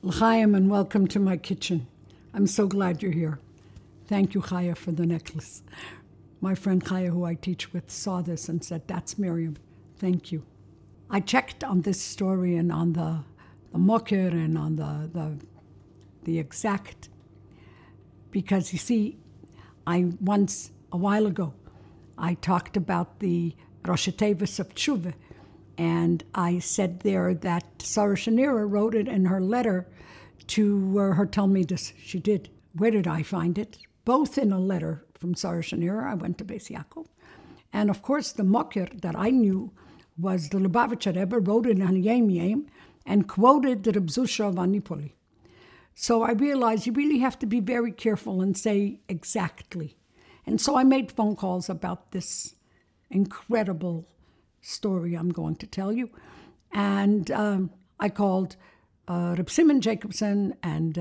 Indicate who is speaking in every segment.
Speaker 1: L'chaim, and welcome to my kitchen. I'm so glad you're here. Thank you, Chaya, for the necklace. My friend Chaya, who I teach with, saw this and said, "That's Miriam. Thank you." I checked on this story and on the mokir and on the exact, because you see, a while ago, I talked about the Rosh Tevis of Tshuva, and I said there that Sarah Shanira wrote it in her letter to her Talmidus. She did. Where did I find it? Both in a letter from Sarah Shanira. I went to Beis Yaakov. And of course, the Mokir that I knew was the Lubavitcher Rebbe wrote it on Yom Yom and quoted the Reb Zusha of Anipoli. So I realized you really have to be very careful and say exactly. And so I made phone calls about this incredible story I'm going to tell you. And I called Reb Simon Jacobson and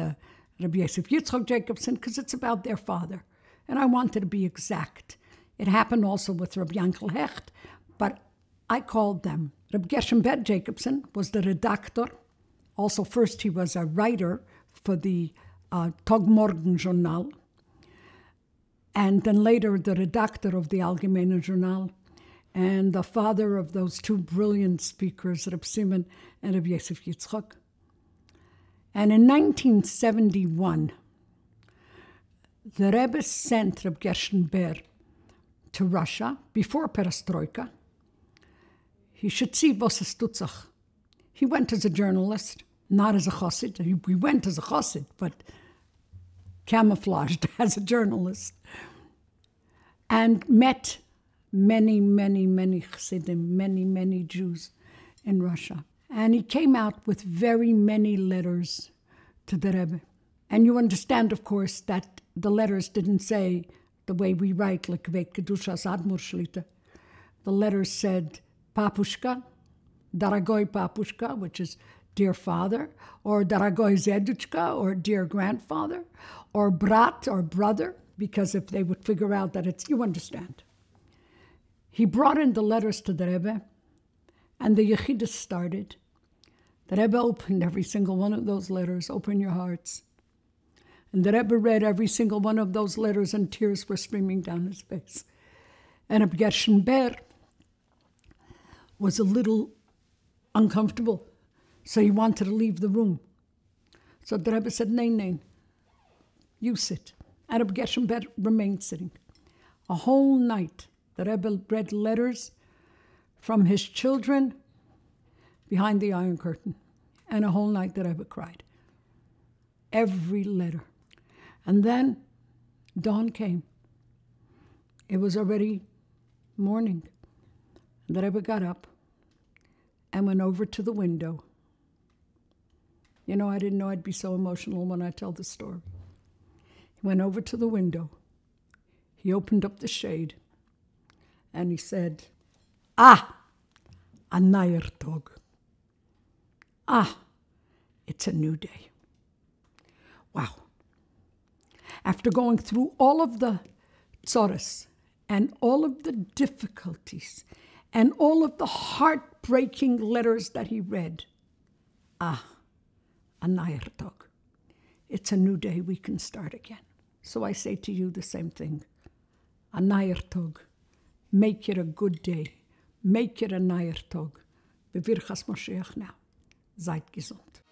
Speaker 1: Reb Yosef Yitzchok Jacobson because it's about their father. And I wanted to be exact. It happened also with Reb Yankel Hecht, but I called them. Reb Gershom Ber Jacobson was the redactor. Also, first he was a writer for the Tag Morgen Journal, and then later the redactor of the Allgemeine Journal, and the father of those two brilliant speakers, Reb Simon and Reb Yosef Yitzchok. And in 1971, the Rebbe sent Reb Gershom Ber to Russia before Perestroika. He should see was es tut sich. He went as a journalist, not as a chassid. He went as a chassid, but camouflaged as a journalist, and met many, many, many chassidim, many, many Jews in Russia. And he came out with very many letters to the Rebbe. And you understand, of course, that the letters didn't say the way we write, like Veit Kedushas Admor Shlita. The letters said, Papushka, Daragoy Papushka, which is dear father, or Daragoy Zeduchka, or dear grandfather, or Brat, or brother, because if they would figure out that it's, you understand. He brought in the letters to the Rebbe, and the Yechidus started. The Rebbe opened every single one of those letters, open your hearts. And the Rebbe read every single one of those letters, and tears were streaming down his face. And Reb Gershom Ber was a little uncomfortable, so he wanted to leave the room. So the Rebbe said, Nein, you sit. And Reb Gershom Ber remained sitting. A whole night, the Rebbe read letters from his children behind the Iron Curtain. And a whole night the Rebbe cried. Every letter. And then dawn came. It was already morning. The Rebbe got up and went over to the window. You know, I didn't know I'd be so emotional when I tell the story. He went over to the window. He opened up the shade. And he said, a neuer Tag. It's a new day. Wow. After going through all of the tzoros and all of the difficulties and all of the heartbreaking letters that he read, a neuer Tag. It's a new day, we can start again. So I say to you the same thing. A neuer Tag. Make it a good day. Make it a neuer Tag. Bevirchas Moshiach now. Seid gesund.